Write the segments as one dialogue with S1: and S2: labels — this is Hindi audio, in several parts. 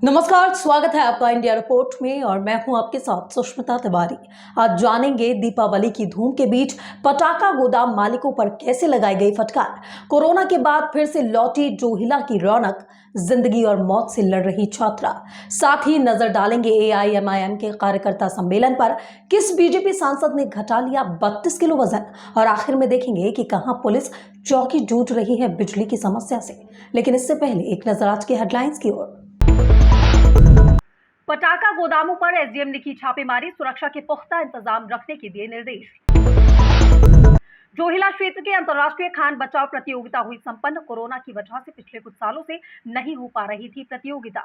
S1: नमस्कार, स्वागत है आपका इंडिया रिपोर्ट में और मैं हूं आपके साथ सुष्मिता तिवारी। आज जानेंगे दीपावली की धूम के बीच पटाखा गोदाम मालिकों पर कैसे लगाई गई फटकार। कोरोना के बाद फिर से लौटी जोहिला की रौनक, जिंदगी और मौत से लड़ रही छात्रा। साथ ही नजर डालेंगे AIMIM के कार्यकर्ता सम्मेलन पर किस बीजेपी सांसद ने घटा लिया 32 किलो वजन। और आखिर में देखेंगे कि कहां पुलिस चौकी जूझ रही है बिजली की समस्या से। लेकिन इससे पहले एक नजर आज के हेडलाइंस की ओर।
S2: पटाखा गोदामों पर SDM ने की छापेमारी, सुरक्षा के पुख्ता इंतजाम रखने के दिए निर्देश। जोहिला क्षेत्र के अंतर्राष्ट्रीय खान बचाव प्रतियोगिता हुई संपन्न। कोरोना की वजह से पिछले कुछ सालों से नहीं हो पा रही थी प्रतियोगिता।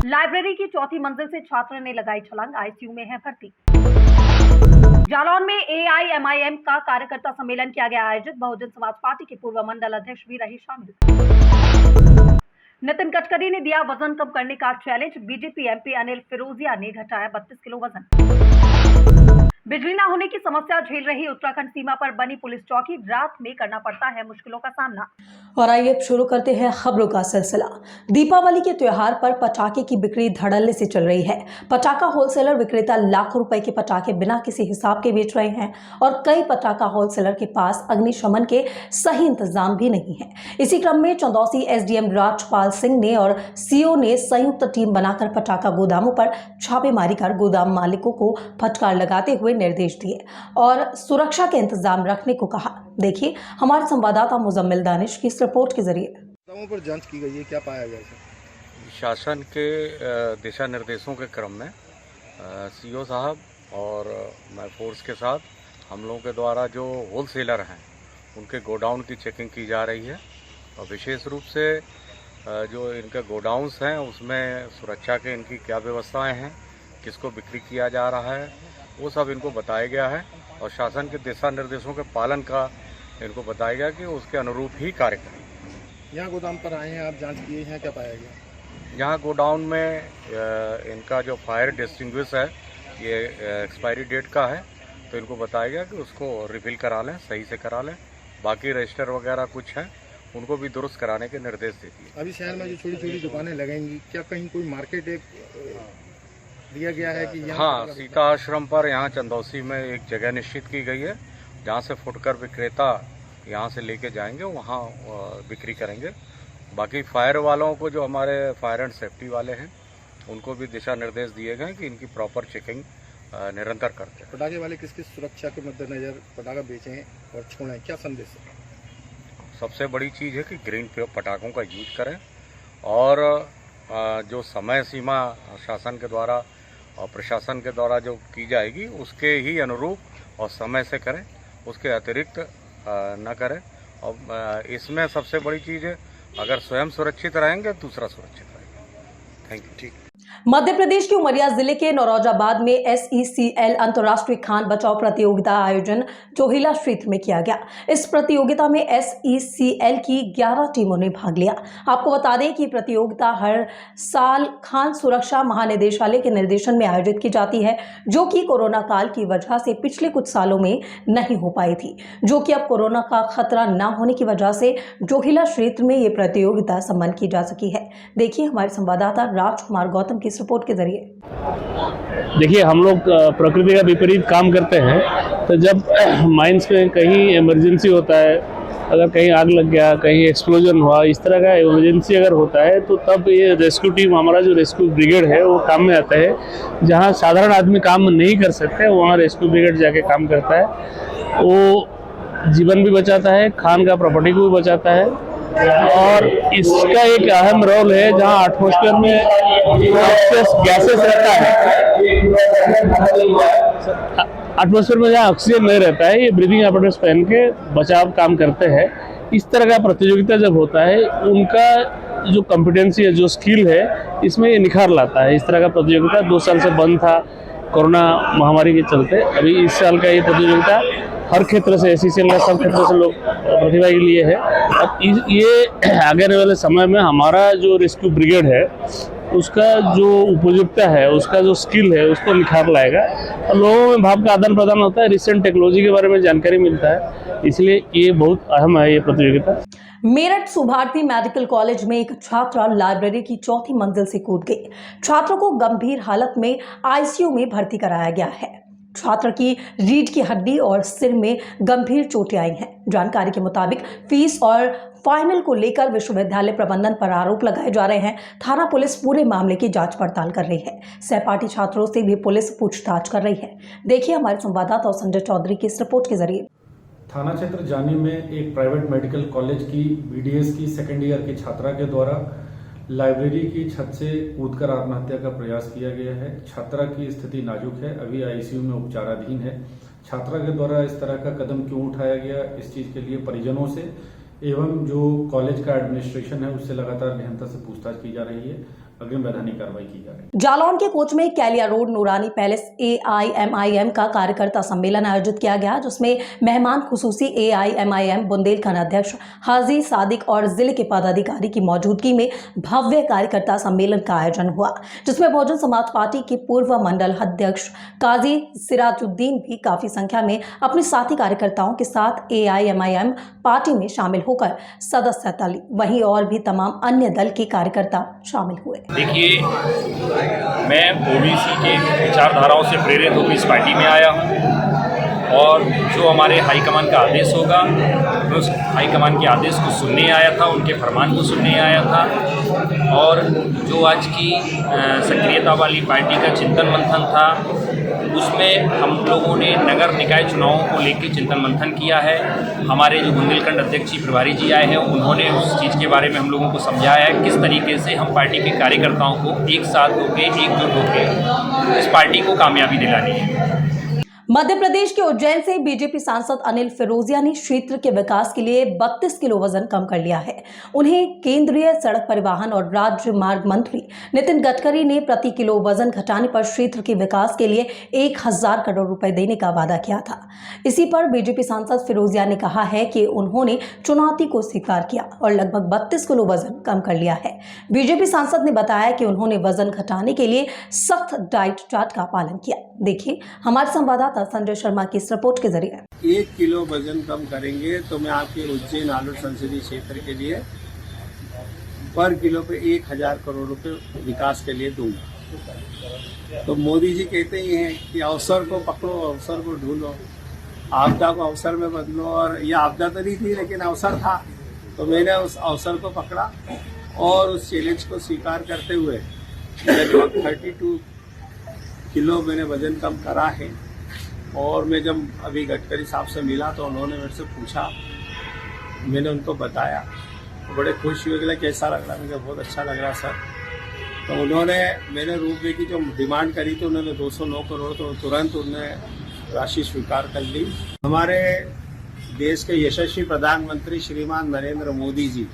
S2: लाइब्रेरी की चौथी मंजिल से छात्र ने लगाई छलांग, ICU में है भर्ती। जालौन में AIMIM का कार्यकर्ता सम्मेलन किया गया आयोजित, बहुजन समाज पार्टी के पूर्व मंडल अध्यक्ष भी रहे शामिल। नितिन गडकरी ने दिया वजन कम करने का challenge, BJP MP Anil Firojia ने घटाया 32 किलो वजन। बिजली न होने की समस्या झेल रही उत्तराखंड सीमा पर बनी पुलिस चौकी, रात में करना पड़ता है मुश्किलों का सामना।
S1: और आइए अब शुरू करते हैं खबरों का सिलसिला। दीपावली के त्योहार पर पटाखे की बिक्री धड़ल्ले से चल रही है। पटाखा होलसेलर विक्रेता लाखों रुपए के पटाखे बिना किसी हिसाब के बेच रहे हैं और कई पटाखा होलसेलर के पास अग्निशमन के सही इंतजाम भी नहीं है। इसी क्रम में चंदौसी SDM राजपाल सिंह ने और CO ने संयुक्त टीम बनाकर पटाखा गोदामों पर छापेमारी कर गोदाम मालिकों को फटकार लगाते हुए निर्देश दिए और सुरक्षा के इंतजाम रखने को कहा। देखिए हमारे संवाददाता मुजम्मिल दानिश की इस रिपोर्ट के जरिए।
S3: गोदामों पर जांच की गई है, क्या पाया गया है?
S4: शासन के दिशा निर्देशों के क्रम में CO साहब और मैं फोर्स के साथ हम लोगों के द्वारा जो होलसेलर हैं उनके गोडाउन की चेकिंग की जा रही है और विशेष रूप से जो इनके गोडाउन्स हैं उसमें सुरक्षा के इनकी क्या व्यवस्थाएं हैं, किसको बिक्री किया जा रहा है, वो सब इनको बताया गया है और शासन के दिशा निर्देशों के पालन का इनको बताया गया कि उसके अनुरूप ही कार्य करें।
S3: यहाँ गोदाम पर आए हैं आप, जांच किए हैं, क्या पाया गया?
S4: यहाँ गोडाउन में इनका जो फायर डिस्टिंग्विश है ये एक्सपायरी डेट का है, तो इनको बताया गया कि उसको रिफिल करा लें, सही से करा लें। बाकी रजिस्टर वगैरह कुछ हैं उनको भी दुरुस्त कराने के निर्देश दे दिए।
S3: अभी शहर में जो छोटी छोटी दुकानें लगेंगी, क्या कहीं कोई मार्केट एक दिया गया है कि
S4: हाँ, सीता आश्रम पर यहाँ चंदौसी में एक जगह निश्चित की गई है जहाँ से फुटकर विक्रेता यहाँ से लेके जाएंगे, वहाँ बिक्री करेंगे। बाकी फायर वालों को, जो हमारे फायर एंड सेफ्टी वाले हैं, उनको भी दिशा निर्देश दिए गए कि इनकी प्रॉपर चेकिंग निरंतर करते हैं।
S3: पटाखे वाले किस सुरक्षा के मद्देनजर पटाखा बेचें और छोड़ें, क्या संदेश है?
S4: सबसे बड़ी चीज़ है कि ग्रीन पटाखों का यूज करें और जो समय सीमा शासन के द्वारा और प्रशासन के द्वारा जो की जाएगी उसके ही अनुरूप और समय से करें, उसके अतिरिक्त न करें। और इसमें सबसे बड़ी चीज़ है, अगर स्वयं सुरक्षित रहेंगे दूसरा सुरक्षित रहेगा। Thank you. ठीक।
S1: मध्य प्रदेश के उमरिया जिले के नौरोजाबाद में SECL अंतर्राष्ट्रीय खान बचाओ प्रतियोगिता आयोजन जोहिला क्षेत्र में किया गया। इस प्रतियोगिता में SECL की 11 टीमों ने भाग लिया। आपको बता दें कि प्रतियोगिता हर साल खान सुरक्षा महानिदेशालय के निर्देशन में आयोजित की जाती है, जो कि कोरोना काल की वजह से पिछले कुछ सालों में नहीं हो पाई थी, जो कि अब कोरोना का खतरा न होने की वजह से जोहिला क्षेत्र में ये प्रतियोगिता संपन्न की जा सकी है। देखिए हमारे संवाददाता राजकुमार गौतम की इस रिपोर्ट के जरिए।
S5: देखिए, हम लोग प्रकृति का विपरीत काम करते हैं, तो जब माइंस में कहीं इमरजेंसी होता है, अगर कहीं आग लग गया, कहीं एक्सप्लोजन हुआ, इस तरह का इमरजेंसी अगर होता है तो तब ये रेस्क्यू टीम, हमारा जो रेस्क्यू ब्रिगेड है वो काम में आता है। जहां साधारण आदमी काम नहीं कर सकते वहाँ रेस्क्यू ब्रिगेड जाके काम करता है। वो जीवन भी बचाता है, खान का प्रॉपर्टी को भी बचाता है और इसका एक अहम रोल है जहां एटमॉस्फेयर में गैसेस रहता है, एटमॉस्फेयर में जहाँ ऑक्सीजन नहीं रहता है, ये ब्रीदिंग एपरेटस पहन के बचाव काम करते हैं। इस तरह का प्रतियोगिता जब होता है, उनका जो कॉम्पिटेंसी है, जो स्किल है, इसमें ये निखार लाता है। इस तरह का प्रतियोगिता 2 साल से बंद था कोरोना महामारी के चलते। अभी इस साल का ये प्रतियोगिता हर क्षेत्र से, SECL का सब क्षेत्र से लोग प्रतिभा के लिए है। अब ये आगे आने वाले समय में हमारा जो रेस्क्यू ब्रिगेड है उसका जो उपयुक्तता है, उसका जो स्किल है, उसको निखार लाएगा और लोगों में भाव का आदान प्रदान होता है, रिसेंट टेक्नोलॉजी के बारे में जानकारी मिलता है, इसलिए ये बहुत अहम है ये प्रतियोगिता।
S1: मेरठ सुभारती मेडिकल कॉलेज में एक छात्रा लाइब्रेरी की चौथी मंजिल से कूद गई। छात्र को गंभीर हालत में आईसीयू में भर्ती कराया गया है। छात्र की रीढ़ की हड्डी और सिर में गंभीर चोटें आई हैं। जानकारी के मुताबिक फीस और फाइनल को लेकर विश्वविद्यालय प्रबंधन पर आरोप लगाए जा रहे हैं। थाना पुलिस पूरे मामले की जांच पड़ताल कर रही है। सहपाठी छात्रों से भी पुलिस पूछताछ कर रही है। देखिए हमारे संवाददाता संजय चौधरी की इस रिपोर्ट के जरिए।
S6: थाना क्षेत्र जानी में एक प्राइवेट मेडिकल कॉलेज की बीडीएस की सेकेंड ईयर की छात्रा के द्वारा लाइब्रेरी की छत से कूदकर आत्महत्या का प्रयास किया गया है। छात्रा की स्थिति नाजुक है, अभी आईसीयू में उपचाराधीन है। छात्रा के द्वारा इस तरह का कदम क्यों उठाया गया, इस चीज के लिए परिजनों से एवं जो कॉलेज का एडमिनिस्ट्रेशन है उससे लगातार गहनता से पूछताछ की जा रही है। अग्रिम वैधानिक कार्रवाई की जा रही है।
S1: जालौन के कोच में कैलिया रोड नूरानी पैलेस AIMIM का कार्यकर्ता सम्मेलन आयोजित किया गया, जिसमें मेहमान खुसूसी AIMIM बुंदेलखंड अध्यक्ष हाजी सादिक और जिले के पदाधिकारी की मौजूदगी में भव्य कार्यकर्ता सम्मेलन का आयोजन हुआ, जिसमें बहुजन समाज पार्टी के पूर्व मंडल अध्यक्ष काजी सिराजुद्दीन भी काफी संख्या में अपने साथी कार्यकर्ताओं के साथ AIMIM पार्टी में शामिल होकर सदस्यता ली। वहीं और भी तमाम अन्य दल के कार्यकर्ता शामिल हुए।
S7: देखिए, मैं ओबीसी के विचारधाराओं से प्रेरित होकर इस पार्टी में आया हूँ और जो हमारे हाईकमान का आदेश होगा, मैं उस हाईकमान के आदेश को सुनने आया था, उनके फरमान को सुनने आया था। और जो आज की सक्रियता वाली पार्टी का चिंतन मंथन था, उसमें हम लोगों ने नगर निकाय चुनावों को लेकर चिंतन मंथन किया है। हमारे जो बुंदेलखंड अध्यक्ष जी प्रभारी जी आए हैं, उन्होंने उस चीज़ के बारे में हम लोगों को समझाया है किस तरीके से हम पार्टी के कार्यकर्ताओं को एक साथ होकर एकजुट होकर इस पार्टी को कामयाबी दिलानी है।
S1: मध्य प्रदेश के उज्जैन से बीजेपी सांसद अनिल फिरोजिया ने क्षेत्र के विकास के लिए 32 किलो वजन कम कर लिया है। उन्हें केंद्रीय सड़क परिवहन और राज्य मार्ग मंत्री नितिन गडकरी ने प्रति किलो वजन घटाने पर क्षेत्र के विकास के लिए 1000 करोड़ रुपए देने का वादा किया था। इसी पर बीजेपी सांसद फिरोजिया ने कहा है कि उन्होंने चुनौती को स्वीकार किया और लगभग 32 किलो वजन कम कर लिया है। बीजेपी सांसद ने बताया कि उन्होंने वजन घटाने के लिए सख्त डाइट चार्ट का पालन किया। देखिए हमारे संवाददाता संजय शर्मा की इस रिपोर्ट के जरिए।
S8: 1 किलो वजन कम करेंगे तो मैं आपके उज्जैन आलोट संसदीय क्षेत्र के लिए पर किलो पे 1000 करोड़ रुपए विकास के लिए दूंगा। तो मोदी जी कहते ही हैं कि अवसर को पकड़ो, अवसर को ढूंढो, आपदा को अवसर में बदलो। और यह आपदा तो नहीं थी लेकिन अवसर था, तो मैंने उस अवसर को पकड़ा और उस चैलेंज को स्वीकार करते हुए लगभग 32 किलो मैंने वजन कम करा है। और मैं जब अभी गडकरी साहब से मिला तो उन्होंने मेरे से पूछा, मैंने उनको बताया, तो बड़े खुश हुए कि कैसा लग रहा है। मुझे बहुत अच्छा लग रहा सर। तो उन्होंने मैंने रूपये की जो डिमांड करी थी, उन्होंने 209 करोड़, तो तुरंत उन्होंने राशि स्वीकार कर ली। हमारे देश के यशस्वी प्रधानमंत्री श्रीमान नरेंद्र मोदी जी,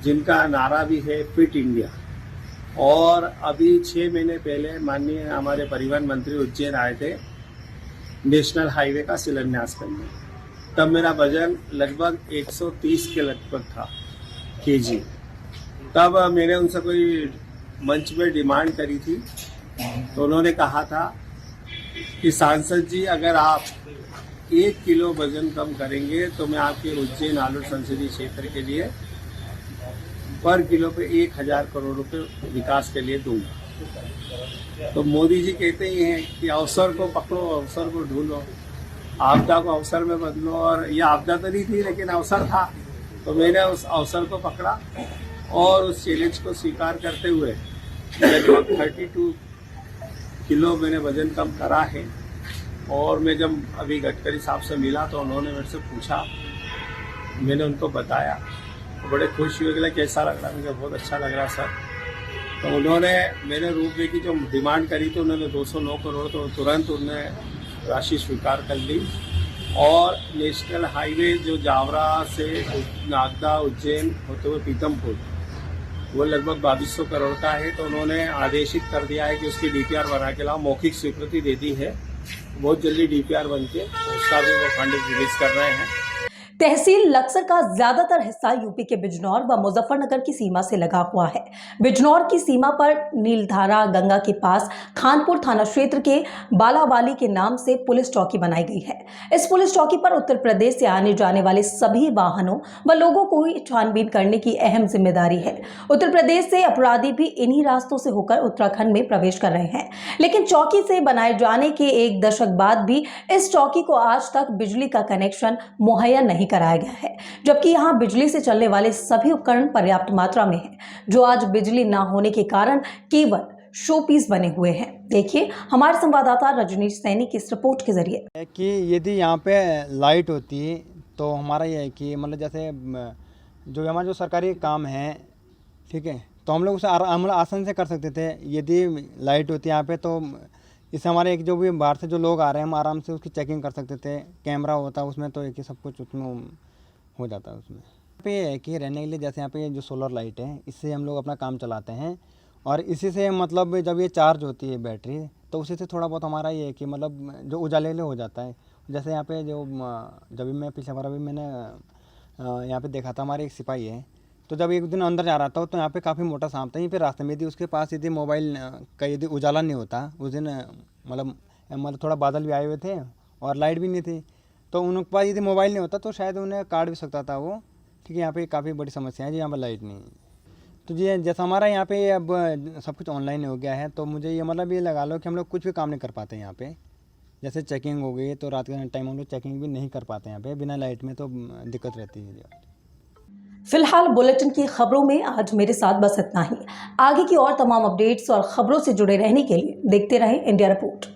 S8: जिनका नारा भी है फिट इंडिया, और अभी 6 महीने पहले माननीय हमारे परिवहन मंत्री उज्जैन आए थे नेशनल हाईवे का शिलान्यास करने। तब मेरा वजन लगभग 130 के लगभग था केजी। तब मैंने उनसे कोई मंच में डिमांड करी थी, तो उन्होंने कहा था कि सांसद जी अगर आप 1 किलो वजन कम करेंगे तो मैं आपके उज्जैन आलोट संसदीय क्षेत्र के लिए पर किलो पे 1000 करोड़ रुपए विकास के लिए दूंगा। तो मोदी जी कहते ही हैं कि अवसर को पकड़ो, अवसर को ढूंढो, आपदा को अवसर में बदलो। और यह आपदा तो नहीं थी लेकिन अवसर था, तो मैंने उस अवसर को पकड़ा और उस चैलेंज को स्वीकार करते हुए लगभग 32 किलो मैंने वजन कम करा है। और मैं जब अभी गडकरी साहब से मिला तो उन्होंने मेरे से पूछा, मैंने उनको बताया, तो बड़े खुश हुए कि कैसा लग रहा है। मुझे बहुत अच्छा लग रहा सर। तो उन्होंने मैंने रूपये की जो डिमांड करी थी, उन्होंने 209 करोड़, तो तुरंत उन्होंने राशि स्वीकार कर ली। और नेशनल हाईवे जो जावरा से नागदा उज्जैन होते हुए पीतमपुर, वो लगभग 2200 करोड़ का है। तो उन्होंने आदेशित कर दिया है कि उसकी DPR बना के लाओ, मौखिक स्वीकृति दे दी है। बहुत जल्दी DPR बन के उसका भी वो फंड रिलीज कर रहे हैं।
S1: तहसील लक्सर का ज्यादातर हिस्सा यूपी के बिजनौर व मुजफ्फरनगर की सीमा से लगा हुआ है। बिजनौर की सीमा पर नीलधारा गंगा के पास खानपुर थाना क्षेत्र के बालावाली के नाम से पुलिस चौकी बनाई गई है। इस पुलिस चौकी पर उत्तर प्रदेश से आने जाने वाले सभी वाहनों व लोगों को छानबीन करने की अहम जिम्मेदारी है। उत्तर प्रदेश से अपराधी भी इन्हीं रास्तों से होकर उत्तराखंड में प्रवेश कर रहे हैं, लेकिन चौकी से बनाए जाने के 1 दशक बाद भी इस चौकी को आज तक बिजली का कनेक्शन मुहैया नहीं कराया गया है, जबकि यहां बिजली से चलने वाले सभी उपकरण पर्याप्त मात्रा में हैं, जो आज बिजली ना होने के कारण केवल शोपीस बने हुए हैं। देखिए हमारे संवाददाता रजनीश सैनी की इस रिपोर्ट के जरिए
S9: कि यदि यहाँ पे लाइट होती तो हमारा ये है कि मतलब जैसे जो हमारे जो सरकारी काम है, ठीक है, तो हम लोग उसे आसान से कर सकते थे। यदि लाइट होती यहाँ पे तो इससे हमारे एक जो भी बाहर से जो लोग आ रहे हैं हम आराम से उसकी चेकिंग कर सकते थे। कैमरा होता उसमें तो एक ही सब कुछ उसमें हो जाता है। उसमें यहाँ पे है कि रहने के लिए जैसे यहाँ पे जो सोलर लाइट है इससे हम लोग अपना काम चलाते हैं और इसी से मतलब जब ये चार्ज होती है बैटरी तो उसी से थोड़ा बहुत हमारा ये है कि मतलब जो उजाले हो जाता है। जैसे यहाँ पे जो जब भी मैं पिछले बार अभी मैंने यहाँ पे देखा था, हमारे एक सिपाही है, तो जब एक दिन अंदर जा रहा था तो यहाँ पे काफ़ी मोटा सांप था। यहीं पे रास्ते में यदि उसके पास यदि मोबाइल का यदि उजाला नहीं होता उस दिन मतलब थोड़ा बादल भी आए हुए थे और लाइट भी नहीं थी, तो उनके पास यदि मोबाइल नहीं होता तो शायद उन्हें काट भी सकता था वो। ठीक है, यहाँ पे काफ़ी बड़ी समस्या है जी, यहाँ पर लाइट नहीं है। तो जी जैसा हमारा यहाँ पे अब सब कुछ ऑनलाइन हो गया है तो मुझे ये मतलब ये लगा लो कि हम लोग कुछ भी काम नहीं कर पाते यहाँ पे। जैसे चेकिंग हो गई तो रात के टाइम हम लोग चेकिंग भी नहीं कर पाते यहाँ पे बिना लाइट में, तो दिक्कत रहती है।
S1: फिलहाल बुलेटिन की खबरों में आज मेरे साथ बस इतना ही। आगे की और तमाम अपडेट्स और खबरों से जुड़े रहने के लिए देखते रहें इंडिया रिपोर्ट।